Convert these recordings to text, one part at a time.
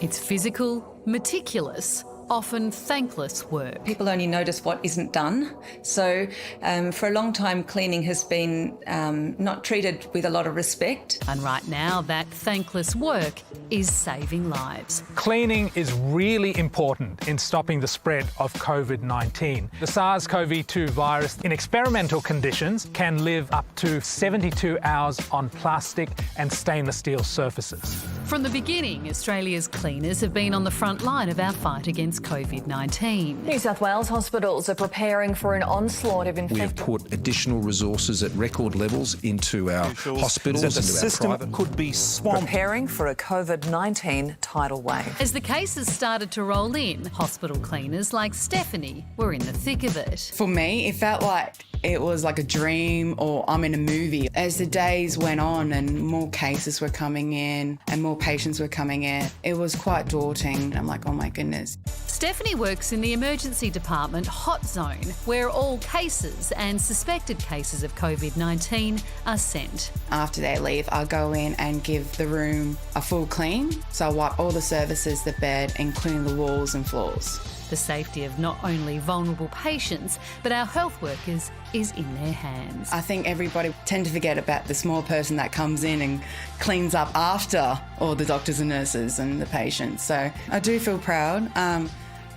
It's physical, meticulous, often thankless work. People only notice what isn't done. So for a long time, cleaning has been not treated with a lot of respect. And right now, that thankless work is saving lives. Cleaning is really important in stopping the spread of COVID-19. The SARS-CoV-2 virus in experimental conditions can live up to 72 hours on plastic and stainless steel surfaces. From the beginning, Australia's cleaners have been on the front line of our fight against COVID-19. New South Wales hospitals are preparing for an onslaught of infections. We have put additional resources at record levels into our hospitals, that the into system our private. could be swamped. Preparing for a COVID-19 tidal wave. As the cases started to roll in, hospital cleaners like Stephanie were in the thick of it. For me, it felt like it was like a dream or I'm in a movie. As the days went on and more cases were coming in and more patients were coming in, it was quite daunting. I'm like, oh my goodness. Stephanie works in the emergency department hot zone, where all cases and suspected cases of COVID-19 are sent. After they leave, I'll go in and give the room a full clean. So I wipe all the surfaces, the bed, including the walls and floors. The safety of not only vulnerable patients, but our health workers is in their hands. I think everybody tend to forget about the small person that comes in and cleans up after all the doctors and nurses and the patients. So I do feel proud.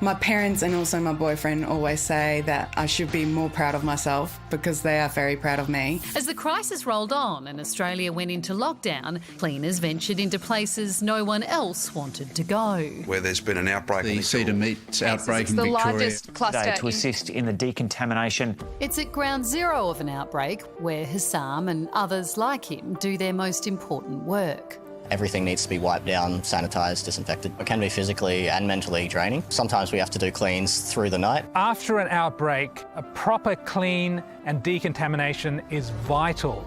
My parents and also my boyfriend always say that I should be more proud of myself because they are very proud of me. As the crisis rolled on and Australia went into lockdown, cleaners ventured into places no one else wanted to go. Where there's been an outbreak. The cedar meat outbreak in the Victoria. largest cluster To assist in the decontamination. It's at ground zero of an outbreak where Hassam and others like him do their most important work. Everything needs to be wiped down, sanitised, disinfected. It can be physically and mentally draining. Sometimes we have to do cleans through the night. After an outbreak, a proper clean and decontamination is vital.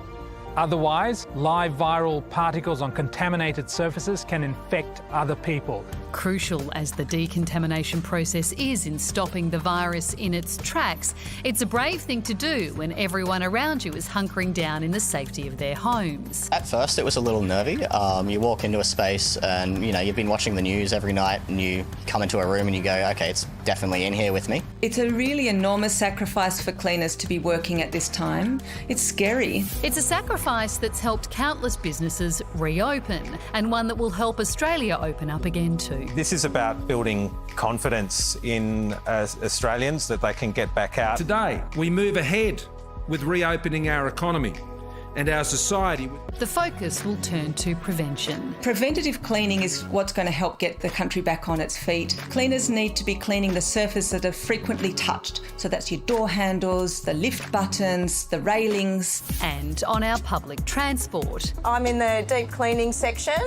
Otherwise, live viral particles on contaminated surfaces can infect other people. Crucial as the decontamination process is in stopping the virus in its tracks, it's a brave thing to do when everyone around you is hunkering down in the safety of their homes. At first it was a little nervy. You walk into a space and you've been watching the news every night and you come into a room and you go, okay, it's definitely in here with me. It's a really enormous sacrifice for cleaners to be working at this time. It's scary. It's a sacrifice that's helped countless businesses reopen, and one that will help Australia open up again too. This is about building confidence in Australians that they can get back out. Today, we move ahead with reopening our economy and our society. The focus will turn to prevention. Preventative cleaning is what's going to help get the country back on its feet. Cleaners need to be cleaning the surfaces that are frequently touched. So that's your door handles, the lift buttons, the railings. And on our public transport. I'm in the deep cleaning section.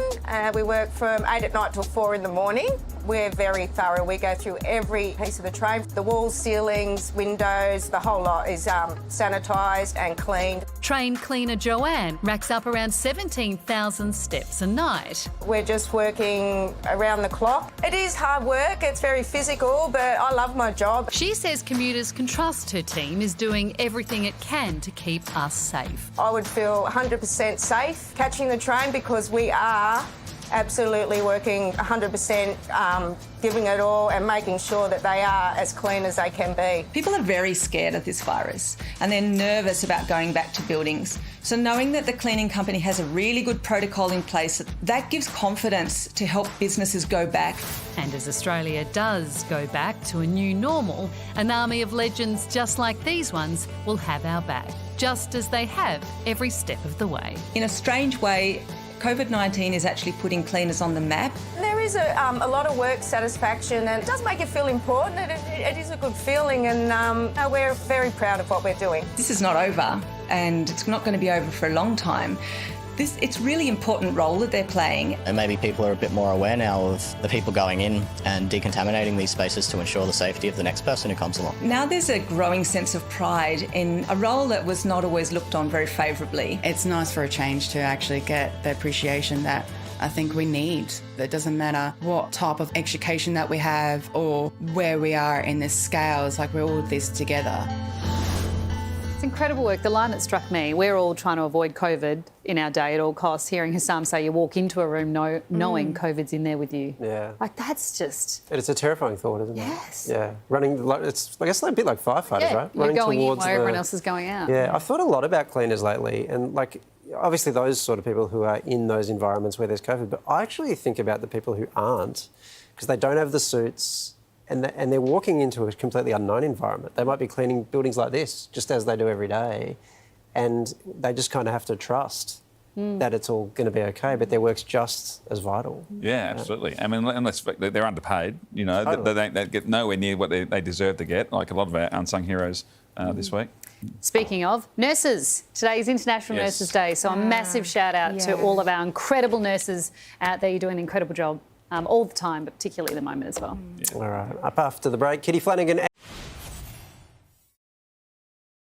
We work from 8 at night till 4 in the morning. We're very thorough. We go through every piece of the train. The walls, ceilings, windows, the whole lot is sanitised and cleaned. Trained cleaner Joanne racks up around 17,000 steps a night. We're just working around the clock. It is hard work, it's very physical, but I love my job. She says commuters can trust her team is doing everything it can to keep us safe. I would feel 100% safe catching the train because we are absolutely working 100%, giving it all and making sure that they are as clean as they can be. People are very scared of this virus and they're nervous about going back to buildings. So knowing that the cleaning company has a really good protocol in place, that gives confidence to help businesses go back. And as Australia does go back to a new normal, an army of legends just like these ones will have our back, just as they have every step of the way. In a strange way, COVID-19 is actually putting cleaners on the map. There is a lot of work satisfaction and it does make you feel important. It is a good feeling and we're very proud of what we're doing. This is not over and it's not going to be over for a long time. It's really important role that they're playing. And maybe people are a bit more aware now of the people going in and decontaminating these spaces to ensure the safety of the next person who comes along. Now there's a growing sense of pride in a role that was not always looked on very favourably. It's nice for a change to actually get the appreciation that I think we need. It doesn't matter what type of education that we have or where we are in this scale. It's like we're all this together. It's incredible work. The line that struck me, we're all trying to avoid COVID in our day at all costs. Hearing Hussam say you walk into a room knowing COVID's in there with you. Yeah. Like, that's just... It's a terrifying thought, isn't it? Yes. Yeah. Running, it's, I guess, a bit like firefighters, right? You're Running going in towards while everyone else is going out. Yeah, I've thought a lot about cleaners lately, and, like, obviously those sort of people who are in those environments where there's COVID, but I actually think about the people who aren't, because they don't have the suits, and they're walking into a completely unknown environment. They might be cleaning buildings like this, just as they do every day, and they just kind of have to trust that it's all going to be okay, but their work's just as vital. Yeah, absolutely. I mean, unless they're underpaid, you know, totally. they get nowhere near what they deserve to get, like a lot of our unsung heroes this week. Speaking of nurses, today is International Nurses Day, so a massive shout out to all of our incredible nurses out there. You're doing an incredible job all the time, but particularly at the moment as well. All right, up after the break, Kitty Flanagan.